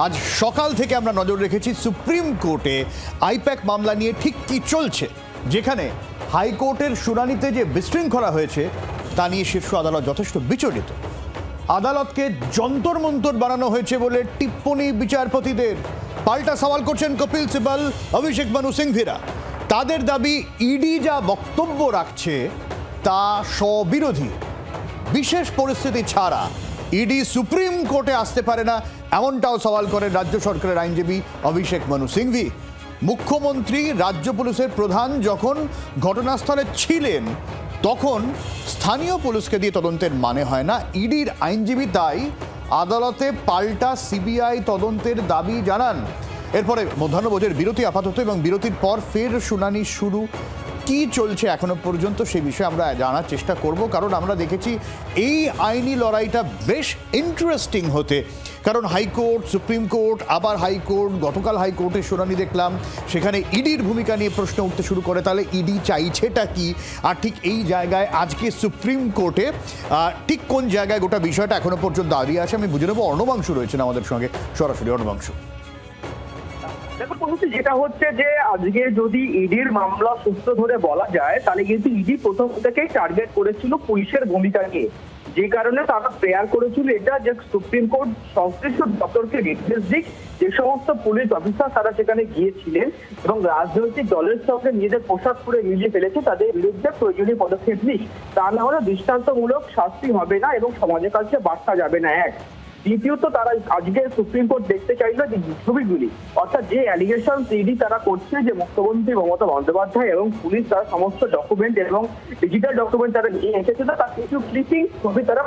আজ সকাল থেকে আমরা নজর রেখেছি সুপ্রিম কোর্টে আইপ্যাক মামলা নিয়ে ঠিক কি চলছে, যেখানে হাইকোর্টের শুনানিতে যে বিশৃঙ্খলা হয়েছে তা নিয়ে শীর্ষ আদালত যথেষ্ট বিচলিত। আদালতকে যন্তর মন্তর বানানো হয়েছে বলে টিপ্পনী বিচারপতিদের। পাল্টা সওয়াল করছেন কপিল সিবাল, অভিষেক মানু সিংভিরা। তাদের দাবি ইডি যা বক্তব্য রাখছে তা স্ববিরোধী। বিশেষ পরিস্থিতি ছাড়া ইডি সুপ্রিম কোর্টে আসতে পারে না, এমনটাও সওয়াল করেন রাজ্য সরকারের আইনজীবী অভিষেক মানু সিংভি। মুখ্যমন্ত্রী রাজ্য পুলিশের প্রধান যখন ঘটনাস্থলে ছিলেন তখন স্থানীয় পুলিশকে দিয়ে তদন্তের মানে হয় না। ইডির আইনজীবী তাই আদালতে পাল্টা সিবিআই তদন্তের দাবি জানান। এরপরে মধ্যাহ্নভোজের বিরতি আপাতত, এবং বিরতির পর ফের শুনানি শুরু। কি চলছে এখনো পর্যন্ত সেই বিষয়ে আমরা জানার চেষ্টা করব, কারণ আমরা দেখেছি এই আইনি লড়াইটা বেশ ইন্টারেস্টিং হতে। কারণ হাইকোর্ট, সুপ্রিম কোর্ট, আবার হাইকোর্ট, গতকাল হাইকোর্টের শুনানি দেখলাম, সেখানে ইডির ভূমিকা নিয়ে প্রশ্ন উঠতে শুরু করে। তাহলে ইডি চাইছেটা কি? আর ঠিক এই জায়গায় আজকে সুপ্রিম কোর্টে ঠিক কোন জায়গায় গোটা বিষয়টা এখনো পর্যন্ত দাঁড়িয়ে আছে আমি বুঝে নেবো। অর্ণবাংশু রয়েছেন আমাদের সঙ্গে সরাসরি। অর্ণবাংশু, যেটা হচ্ছে যে আজকে যদি ইডির মামলা সূত্র ধরে বলা যায়, তাহলে কিন্তু ইডি প্রথম থেকেই টার্গেট করেছিল পুলিশের ভূমিকা নিয়ে, যে কারণে তারা প্রেয়ার করেছিল এটা যে সুপ্রিম কোর্ট সংশ্লিষ্ট দপ্তরকে নির্দেশ দিক যে সমস্ত পুলিশ অফিসার তারা সেখানে গিয়েছিলেন এবং রাজনৈতিক দলের সঙ্গে নিজেদের পোশাক পরে মিলিয়ে ফেলেছে, তাদের বিরুদ্ধে প্রয়োজনীয় পদক্ষেপ নিক, তা না হলে দৃষ্টান্তমূলক শাস্তি হবে না এবং সমাজের কাছে বার্তা যাবে না। এক দ্বিতীয়ত, তারা আজকে সুপ্রিম কোর্ট দেখতে চাইলো যে ছবিগুলি, অর্থাৎ যে অ্যালিগেশন ইডি তারা করছে যে মুখ্যমন্ত্রী মমতা বন্দ্যোপাধ্যায় এবং পুলিশ তারা সমস্ত ডকুমেন্ট এবং ডিজিটাল ডকুমেন্ট তারা নিয়ে এসেছে, তার কিছু ক্লিপিং ছবি তারা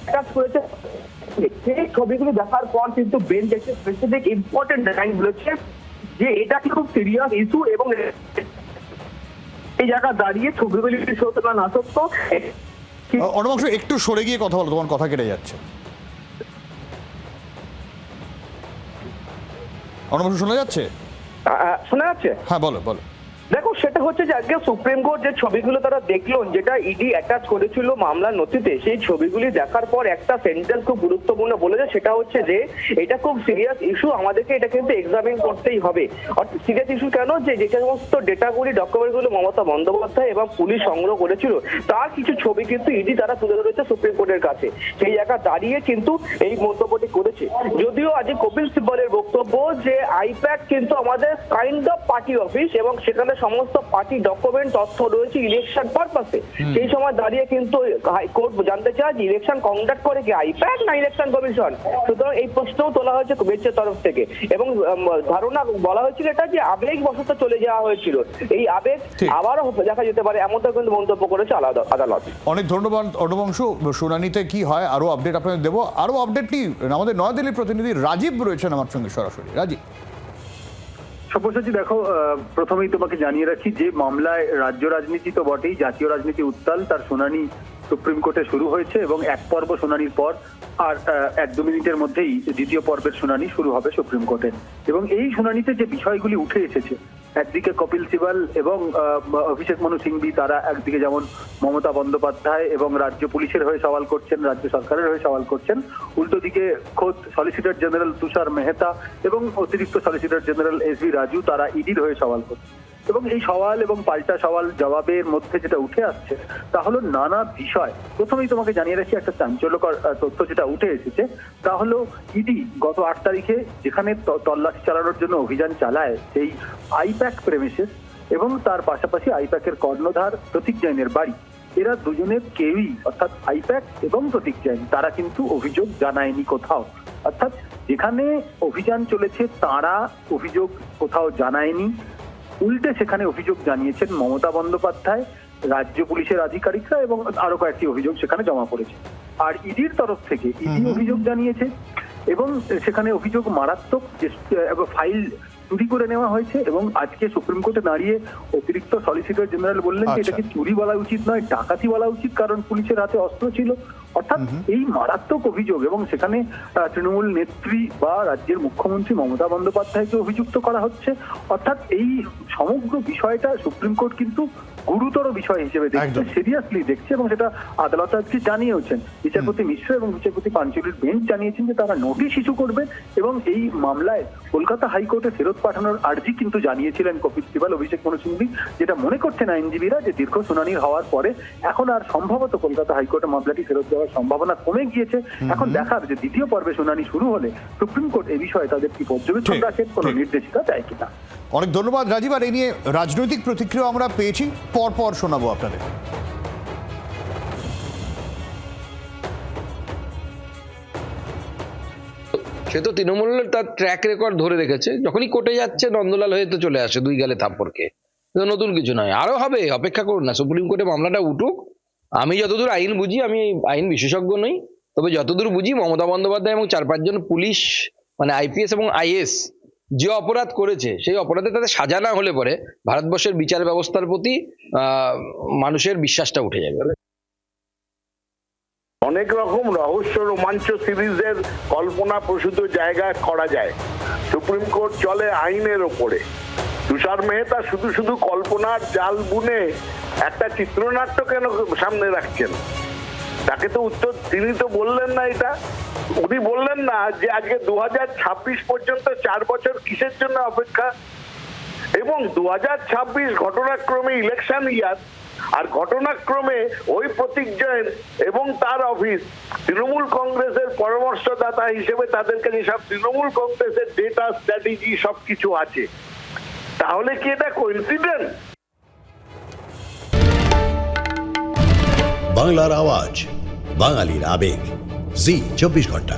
অ্যাটাচ করেছে। সেই ছবিগুলি দেখার পর কিন্তু বেঞ্চ একটি স্পেসিফিক ইম্পর্টেন্ট লাইন বলেছে যে এটা খুব সিরিয়াস ইস্যু এবং এই জায়গা দাঁড়িয়ে ছবিগুলি সত্য না সত্য। অর্ণবাংশু একটু সরে গিয়ে কথা বলো, তোমার কথা কেটে যাচ্ছে। অর্ণবাংশু শোনা যাচ্ছে? শোনা যাচ্ছে? হ্যাঁ বলো বলো। দেখো, সেটা হচ্ছে যে আজকে সুপ্রিম কোর্ট যে ছবিগুলো তারা দেখলো, যেটা ইডি অ্যাটাচ করেছিল মামলার নথিতে, সেই ছবিগুলি দেখার পর একটা সেন্টেন্স খুব গুরুত্বপূর্ণ বলেছে, সেটা হচ্ছে যে এটা খুব সিরিয়াস ইস্যু, আমাদেরকে এটা কিন্তু এক্সামিন করতেই হবে। অর্থাৎ সিরিয়াস ইস্যু কেন? যে সমস্ত ডেটাগুলি, ডকুমেন্টগুলো মমতা বন্দ্যোপাধ্যায় এবং পুলিশ সংগ্রহ করেছিল, তার কিছু ছবি কিন্তু ইডি তারা তুলে ধরেছে সুপ্রিম কোর্টের কাছে। সেই জায়গা দাঁড়িয়ে কিন্তু এই মন্তব্যটি করেছে। যদিও আজ কপিল সিব্বলের বক্তব্য যে আইপ্যাক কিন্তু আমাদের কাইন্ড অফ পার্টি অফিস এবং সেখানে সমস্ত পার্টি ডকুমেন্ট তথ্য রয়েছে ইলেকশন পারপাসে। সেই সময় দাঁড়িয়ে কিন্তু হাইকোর্ট জানতে চায় যে ইলেকশন কন্ডাক্ট করে কি আইপ্যাক না ইলেকশন কমিশন। সুতরাং এই প্রশ্নও তোলা হয়েছে বেঞ্চের তরফ থেকে এবং ধারণা বলা হয়েছিল এটা যে আবেগ বশত চলে যাওয়া হয়েছিল, এই আবেগ আবারও দেখা যেতে পারে, এমনটা কিন্তু মন্তব্য করেছে আদালত। অনেক ধন্যবাদ অর্ণবাংশু। শুনানিতে কি হয় আরো আপডেট আপনাদের দেবো। আরো আপডেট নিয়ে আমাদের নয়াদিল্লির প্রতিনিধি রাজীব রয়েছেন আমার সঙ্গে সরাসরি। রাজীব। সব্যসাচী, দেখো, প্রথমেই তোমাকে জানিয়ে রাখি যে মামলায় রাজ্য রাজনীতি তো বটেই, জাতীয় রাজনীতি উত্তাল। তার শুনানি সুপ্রিম কোর্টে শুরু হয়েছে এবং এক পর্ব শুনানির পর আর 1-2 মিনিটের মধ্যেই দ্বিতীয় পর্বের শুনানি শুরু হবে সুপ্রিম কোর্টে। এবং এই শুনানিতে যে বিষয়গুলি উঠে এসেছে, একদিকে কপিল সিবাল এবং অভিষেক মানু সিংভি, তারা একদিকে যেমন মমতা বন্দ্যোপাধ্যায় এবং রাজ্য পুলিশের হয়ে সওয়াল করছেন, রাজ্য সরকারের হয়ে সওয়াল করছেন, উল্টো দিকে খোদ সলিসিটর জেনারেল তুষার মেহতা এবং অতিরিক্ত সলিসিটর জেনারেল এস.ভি. রাজু তারা ইডির হয়ে সওয়াল করছেন। এবং এই সওয়াল এবং পাল্টা সওয়াল জবাবের মধ্যে যেটা উঠে আসছে তা হলো নানা বিষয়। প্রথমেই তোমাকে জানিয়ে রাখি একটা চাঞ্চল্যকর তথ্য যেটা উঠে এসেছে, তা হলো ইডি গত 8 তারিখে যেখানে তল্লাশি চালানোর জন্য অভিযান চালায়, সেই আইপ্যাক প্রেমিসেস এবং তার পাশাপাশি আইপ্যাকের কর্ণধার প্রতীক জৈনের বাড়ি, এরা দুজনের কেউই, অর্থাৎ আইপ্যাক এবং প্রতীক জৈন, তারা কিন্তু অভিযোগ জানায়নি কোথাও। অর্থাৎ যেখানে অভিযান চলেছে তারা অভিযোগ কোথাও জানায়নি, উল্টে সেখানে অভিযোগ জানিয়েছেন মমতা বন্দ্যোপাধ্যায়, রাজ্য পুলিশের আধিকারিকরা এবং আরো কয়েকটি অভিযোগ সেখানে জমা পড়েছে। আর ইডির তরফ থেকে ইডি অভিযোগ জানিয়েছে এবং সেখানে অভিযোগ মারাত্মক, যে ফাইল চুরি করে নেওয়া হয়েছে। এবং আজকে সুপ্রিম কোর্টে দাঁড়িয়ে অতিরিক্ত সলিসিটর জেনারেল বললেন যে এটাকে চুরি বলা উচিত নয়, ডাকাতি বলা উচিত, কারণ পুলিশের হাতে অস্ত্র ছিল। অর্থাৎ এই মারাত্মক অভিযোগ, এবং সেখানে তৃণমূল নেত্রী বা রাজ্যের মুখ্যমন্ত্রী মমতা বন্দ্যোপাধ্যায়কে অভিযুক্ত করা হচ্ছে। অর্থাৎ এই সমগ্র বিষয়টা সুপ্রিম কোর্ট কিন্তু গুরুতর বিষয় হিসেবে দেখছে, একদম। সিরিয়াসলি দেখছে, এবং সেটা আদালত আজকে জানিয়েছেন। বিচারপতি মিশ্র এবং বিচারপতি পাঞ্চুলির বেঞ্চ জানিয়েছেন যে তারা নোটিশ ইস্যু করবে এবং এই মামলায় কলকাতা হাইকোর্টে ফেরত পাঠানোর আর্জি কিন্তু জানিয়েছিলেন কপিল সিবাল, অভিষেক মনু সিংভি। যেটা মনে করছেন আইনজীবীরা যে দীর্ঘ শুনানি হওয়ার পরে এখন আর সম্ভবত কলকাতা হাইকোর্টে মামলাটি ফেরত দেওয়ার সম্ভাবনা কমে গিয়েছে। এখন দেখার যে দ্বিতীয় পর্বে শুনানি শুরু হলে সুপ্রিম কোর্ট এই বিষয়ে তাদের কি পর্যবেক্ষণ ঠিক, রাখেন, কোনো ঠিক। নির্দেশিকা দেয় কিনা। অনেক ধন্যবাদ রাজীব। আর এই নিয়ে রাজনৈতিক প্রতিক্রিয়া আমরা পেয়েছি, পরপর শোনাবো আপনাদের। সে তো তৃণমূলের তার ট্র্যাক রেকর্ড ধরে রেখেছে, যখনই কোর্টে যাচ্ছে নন্দলাল হয়ে তো চলে আসে দুই গালে থাপ্পড়কে। নতুন কিছু নয়, আরো হবে, অপেক্ষা করুন না, সুপ্রিম কোর্টে মামলাটা উঠুক। আমি যতদূর আইন বুঝি, আমি আইন বিশেষজ্ঞ নই, তবে যতদূর বুঝি মমতা বন্দ্যোপাধ্যায় এবং 4-5 জন পুলিশ, মানে আইপিএস এবং আইএস যে অপরাধ করেছে, সেই অপরাধে তাদের সাজা না হলে পরে ভারতবর্ষের বিচার ব্যবস্থার প্রতি মানুষের বিশ্বাসটা উঠে যাবে। অনেক রকম রহস্য রোমাঞ্চ সিরিজের কল্পনা প্রসূত জায়গা করা যায়। সুপ্রিম কোর্ট চলে আইনের ওপরে। তুষার মেহতা শুধু শুধু কল্পনার জাল বুনে একটা চিত্রনাট্য কেন সামনে রাখছেন? তাকে তো উত্তর, তিনি তো বললেন না এটা। উনি বললেন না যে আজকে 2026 পর্যন্ত 4 বছর কিসের জন্য অপেক্ষা, এবং 2026 ঘটনাক্রমে ইলেকশন ইয়ার, আর ঘটনাক্রমে ওই প্রতীক জৈন এবং তার অফিস তৃণমূল কংগ্রেসের পরামর্শদাতা হিসেবে তাদের কাছে সব তৃণমূল কংগ্রেসের ডেটা, স্ট্র্যাটেজি সবকিছু আছে। তাহলে কি এটা কোইন্সিডেন্স? বাংলার আওয়াজ, বাঙালির আবেগ, জি 24 ঘন্টা।